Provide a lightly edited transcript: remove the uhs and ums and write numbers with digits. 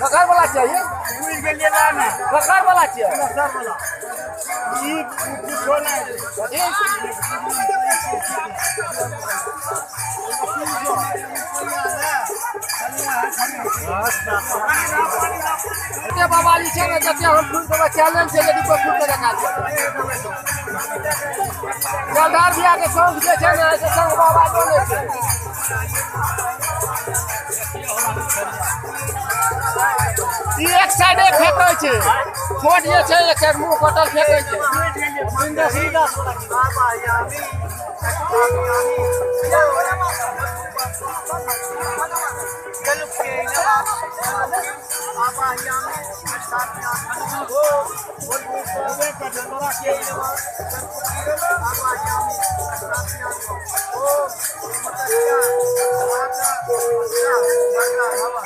बकार वाला चाहिए बकार वाला चाहिए बाबा जी छे ने जते हम फूल के चैलेंज छे यदि कोई फूल के देखा दे जलदार बिया के संग जे छे ने से संग बाबा बोले छे ई एक साइड फेंकै छे छोट जे छे एक मुंह कटल फेंकै छे सीधा सीधा बाबा यामी चलो के बाबा यामी साथ में वो बोले का डंडा के बाबा यामी साथ में ओ मतलब क्या बाबा